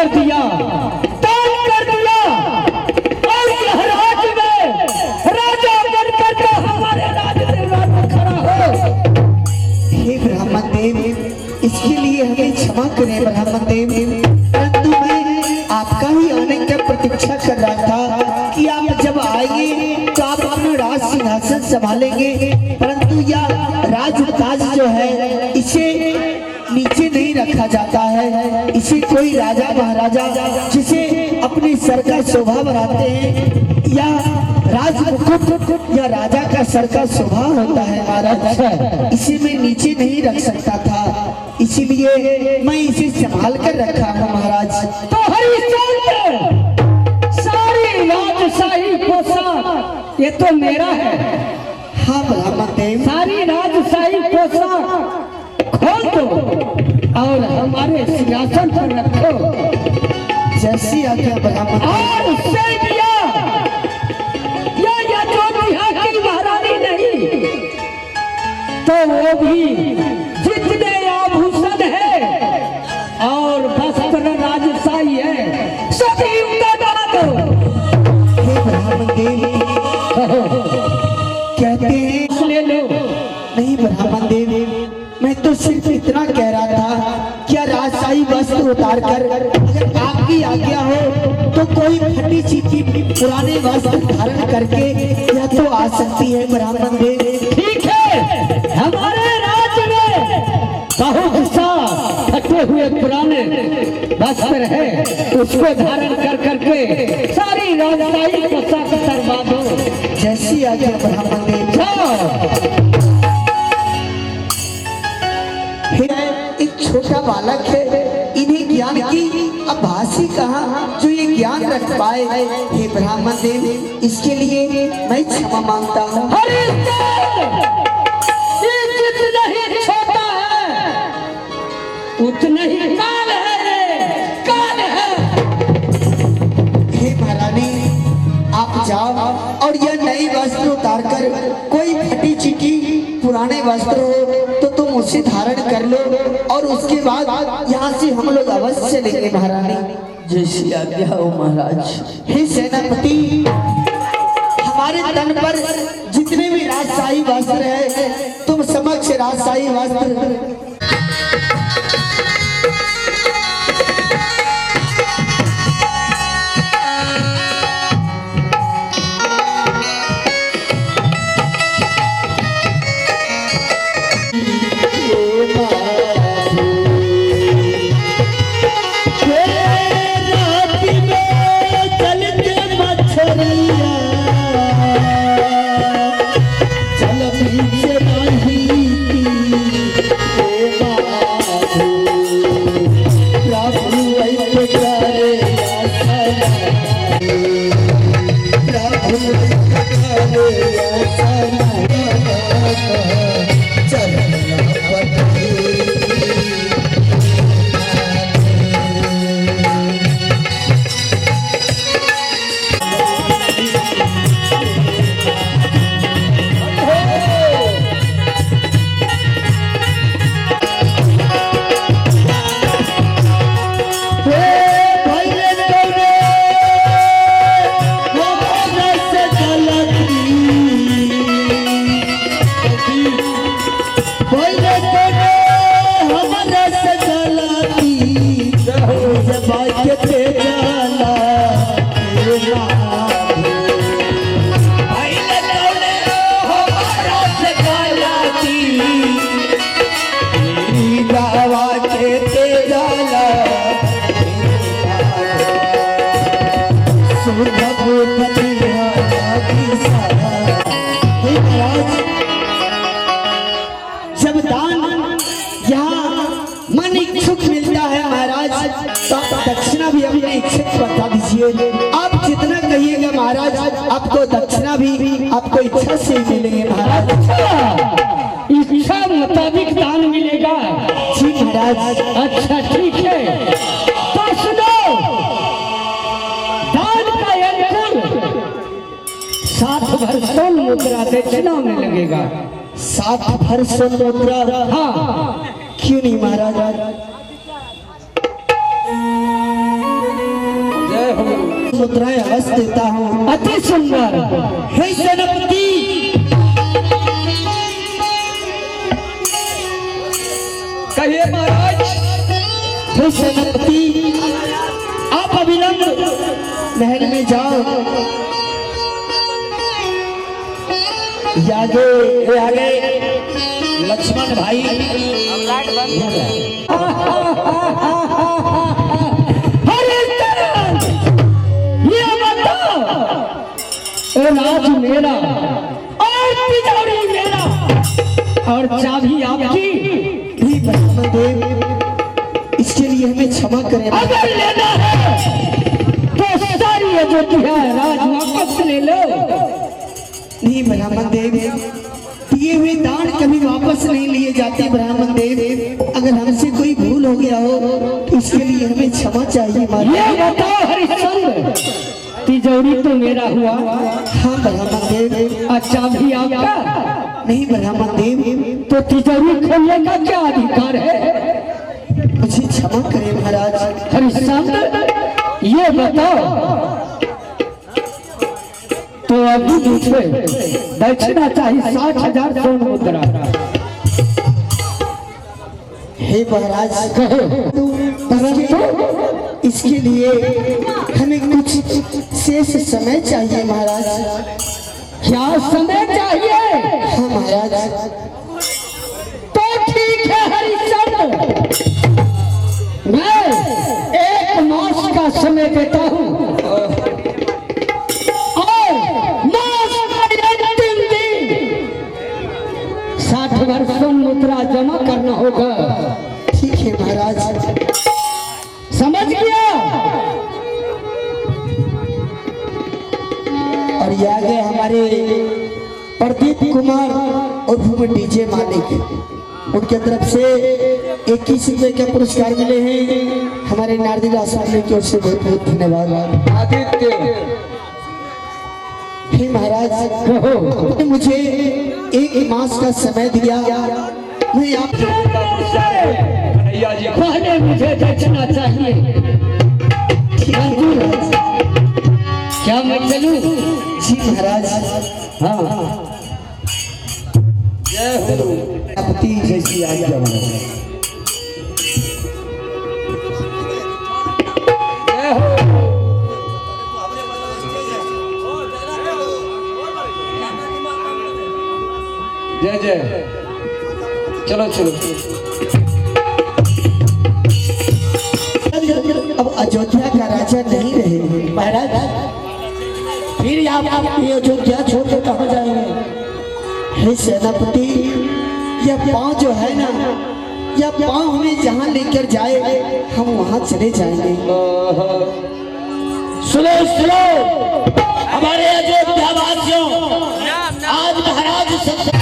कर दिया, दान कर दिया, और यह राज में राजा बनकर के हमारे राज में खड़ा हो। हे ब्राह्मण देव, इसके लिए हमें क्षमा करें ब्राह्मण देव, परंतु मैं आपका ही आने की प्रतीक्षा कर रहा था कि आप जब आएंगे तो आप अपना राज सिंहासन संभालेंगे, परंतु यह राजताज जो है इसे नीचे नहीं रखा जाता है। इसे कोई राजा महाराजा जिसे अपने सर का शोभा बढ़ाते हैं या राजमुकुट या राजा का सर का शोभा होता है महाराज, इसे मैं नीचे नहीं रख सकता था, इसीलिए मैं इसे संभाल कर रखा हूँ महाराज। तो हरिश्चंद्र, सारी राजशाही पोशाक ये तो मेरा है। हाँ ब्राह्मण देव, सारी राजशाही पोशाक खोल दो और हमारे सिंहासन पर रखो। जैसी आज्ञा ब्राह्मण देव। और उससे दिया या जो यहाँ की महारानी नहीं तो वो भी जितने आभूषण है और वस्त्र राजशाही है सभी उनका डाल दो। हे ब्राह्मण देव, कहते हैं ले लो। नहीं ब्राह्मण देव, मैं तो सिर्फ इतना कह रहा था क्या राजशाही वस्त्र उतार कर अगर आपकी आज्ञा हो तो कोई फटी चिटी पुराने वस्त्र धारण करके यह तो आ सकती है ब्राह्मण देव। ठीक है, हमारे राज्य में बहुत सा फटे हुए पुराने वस्त्र है, उसको धारण कर करके सारी राजशाही पोशाक करवा दो। जैसी आज्ञा ब्राह्मण देव। एक छोटा बालक है, इन्हें ज्ञान की आभासी कहा जो ये ज्ञान रख पाए। हे ब्राह्मण देव, इसके लिए मैं क्षमा मांगता हूँ। जितना ही छोटा है उतना ही काल है, काल है। हे महारानी, आप जाओ और यह नई वस्त्र उतार कर कोई फटी चिटी पुराने वस्त्र हो तो तुम उसे धारण कर लो और उसके बाद यहाँ से हम लोग अवश्य चलेंगे महारानी। जैसी आज्ञा हो महाराज। हे सेनापति, हमारे तन पर जितने भी राजशाही वस्त्र है तुम समक्ष राजशाही वस्त्र जब दान यहाँ मन इच्छुक मिलता है महाराज तो आप दक्षिणा भी अपने इच्छुक बता दीजिए। आप जितना कहिएगा महाराज आपको दक्षिणा भी आपको इच्छा से मिलेंगे महाराज। इच्छा मुताबिक दान मिलेगा। जी महाराज। अच्छा ठीक है, तो सुनो, दान का यंत्र 7 भर सोन मुद्रा दक्षिणा में लगेगा। 7 भर सोन मुद्रा? हाँ। क्यों नहीं महाराज? मुद्राएं अवश्य देता हूँ। अति सुंदर। हे सेनापति, कहिए महाराज। हे सेनापति, आप अविलंब महल में जाओ। आगे लक्ष्मण भाई, ये बताओ, राज मेरा और तिजोरी मेरा और चाबी आपकी। हे ब्रह्मदेव, इसके लिए हमें क्षमा करें। अगर लेना है तो सारी अयोध्या राज वापस ले लो। नहीं ब्राह्मणदेव, दिए हुए दान कभी वापस नहीं लिए जाते। ब्राह्मणदेव, अगर हमसे कोई भूल हो गया हो तो इसके लिए हमें क्षमा चाहिए। ये बताओ हरिश्चंद्र, तिजोरी तो मेरा हुआ। हाँ ब्राह्मणदेव। अच्छा भी आपका नहीं ब्राह्मणदेव, तो तिजोरी खोलने का क्या अधिकार है? मुझे क्षमा करें महाराज। हरिश्चंद्र, ये बताओ, तो अभी दूसरे दक्षिणा चाहिए 60,000 स्वर्ण मुद्रा। हे महाराज, परंतु इसके लिए हमें कुछ शेष समय चाहिए महाराज। क्या समय चाहिए? हाँ महाराज। तो ठीक है हरिश्चंद्र, मैं 1 मास का समय देता हूँ और मास का 3 दिन 60 वर्षों मुद्रा जमा करना होगा। ठीक है महाराज। समझ गया? और ये आगे हमारे प्रदीप कुमार और डीजे मालिक, उनके तरफ से 21 रुपए के पुरस्कार मिले हैं। हमारे नारदी आसमान की ओर से बहुत बहुत धन्यवाद। आदित्य, हे महाराज, आपने मुझे 1 मास का समय दिया। मैं आप पहले मुझे दक्षिणा चाहिए। क्या मैं चलूं? जी महाराज। हाँ, आपकी जैसी आज्ञा महाराज। जय जय। चलो चलो। अब अयोध्या का राजा नहीं रहे महाराज, फिर आप ये अयोध्या छोड़ के कहाँ जाएंगे? हे सेनापति, यह पाँव जो है ना, यह पाँव हमें जहाँ लेकर जाए हम वहाँ चले जाएंगे। सुनो सुनो हमारे अयोध्या वासियों, आज महाराज सबसे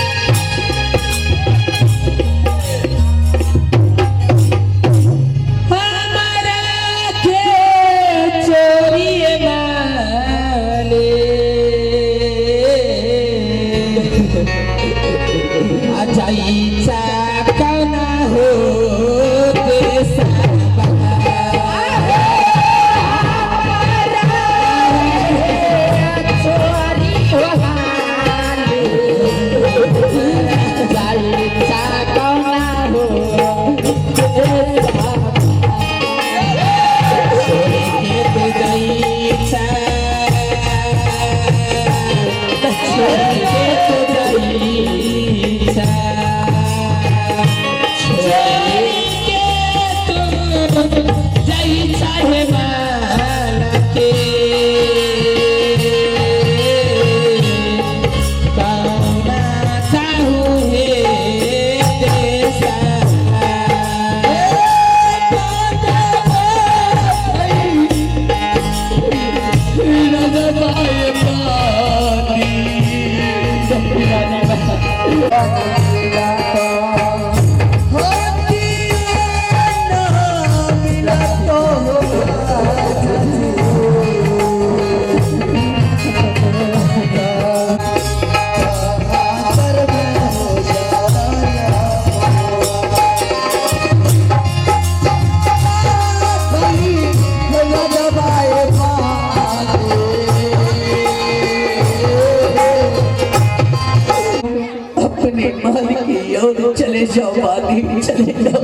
चले जाओ वादी में चले जाओ।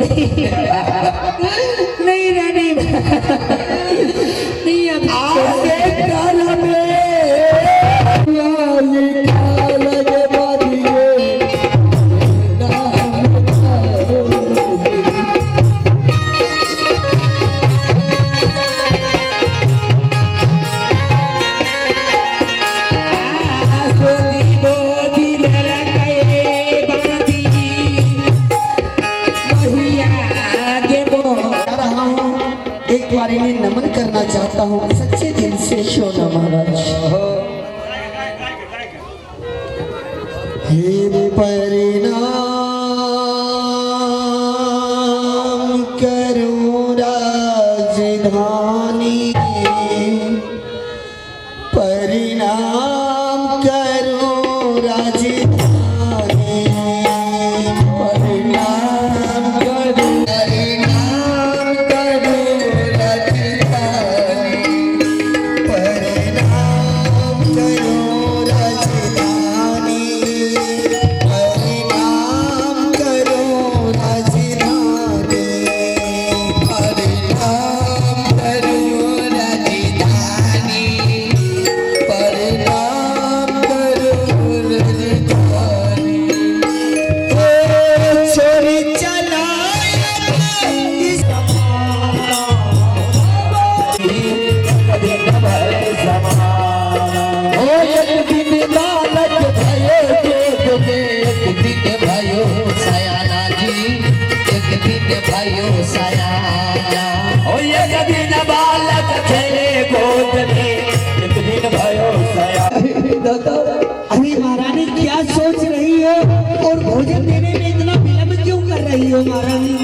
नहीं रानी, नहीं अब आगे काल में ये काल के बादिए एक बार इन्हें नमन करना चाहता हूँ सच्चे दिल से। शोना महाराज हे परिणाम करो राजधानी, परिणाम करो राजधानी, परिणाम करो, परिणाम करो राजधानी, परिणाम करो राजधानी, परिणाम करो राजधानी, परिणाम करो राजधानी, परिणाम करो राजधानी। ओ छोरी चलाए इस एक दिन लालच भयो दोगे, एक दिन भयो सयाना जी, एक दिन भयो सयाना। ओ एक दिन बालक खेले गोद में, एक दिन भयो सयाना। अरे महारानी क्या सोच रही हो और भोजन देने में इतना विलंब क्यों कर रही हो महारानी?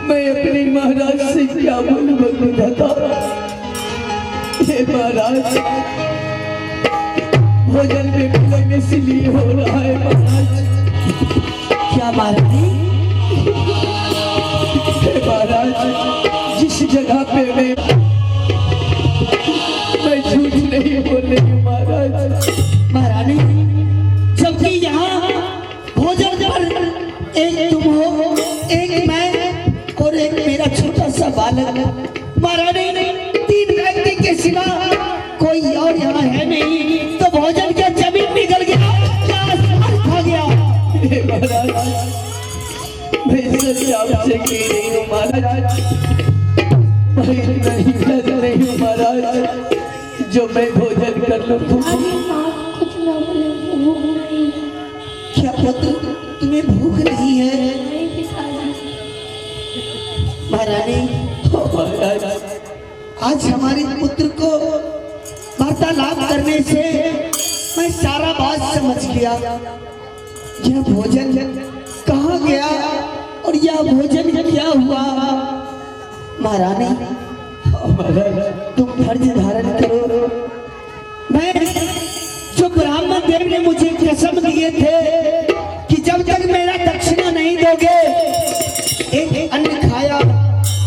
मैं अपने महाराज से क्या बोलूं दादा? हे महाराज, भोजन में विलंब इसलिए हो रहा है महाराज। क्या महारानी? हे महाराज, जिस जगह पे मैं झूठ नहीं बोल रही हूँ महाराज। महारानी जबकि यहाँ भोजन पर एक तुम हो, एक मैं और एक मेरा छोटा सा बालक। महारानी 3 व्यक्ति के सिवा कोई और यहाँ है नहीं, तो भोजन क्या जमीन निकल गया क्या आसमान खा गया? हे महाराज, मैं सच आपसे कह रही हूँ महाराज, मैं नहीं कर रही हूँ महाराज। जो मैं भोजन कर लूँ तो क्या पुत्र तुम्हें भूख नहीं है? महारानी आज हमारे पुत्र को वार्तालाप करने से मैं सारा बात समझ गया। यह भोजन कहाँ गया और यह भोजन क्या हुआ? महारानी तुम फर्ज धारण करो। मैं जो ब्राह्मण देव ने मुझे कसम दिए थे कि जब तक मेरा दक्षिणा नहीं दोगे, एक अन्न खाया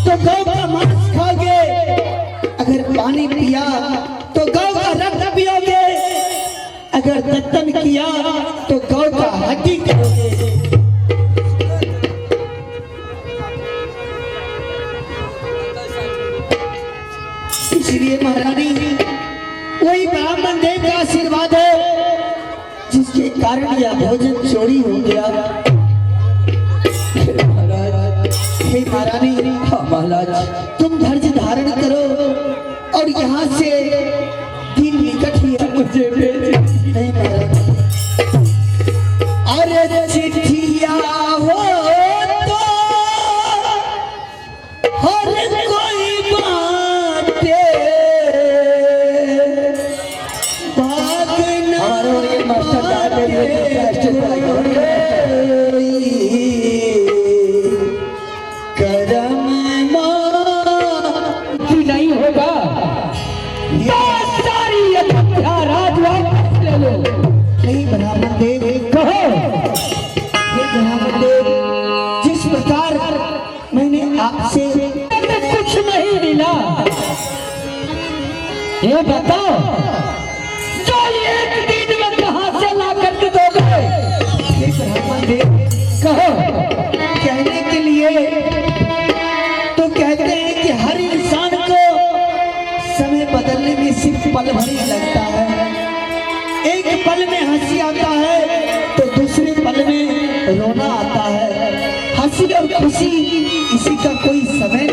तो गौ का मांस खाओगे, अगर पानी पिया तो गौ का रक्त पियोगे, अगर दत्तन किया तो गौ का हड्डी करोगे। इसलिए महारानी वही ब्राह्मण देव का आशीर्वाद है जिसके कारण यह भोजन चोरी हो गया। हे महारानी, महाराज तुम धैर्य धारण करो और यहाँ से दिन निकट ही है। मुझे भेज नहीं महाराज, अरे चिट्ठिया हो तो हर कोई बाटे भागना करम नहीं होगा तो सारी अयोध्या राज वापस ले लो। नहीं ब्राह्मण देव कहो ब्राह्मण देव, जिस प्रकार मैंने आपसे कुछ नहीं मिला, ये बताओ जो एक दिन में कहां से ला करके दोगे? ब्राह्मण देव, कहो। कहने के लिए तो कहते हैं कि हर इंसान को समय बदलने में सिर्फ पल भर ही लगता है। एक पल में हंसी आता है तो दूसरे पल में रोना आता है। हंसी और खुशी इसी का कोई समय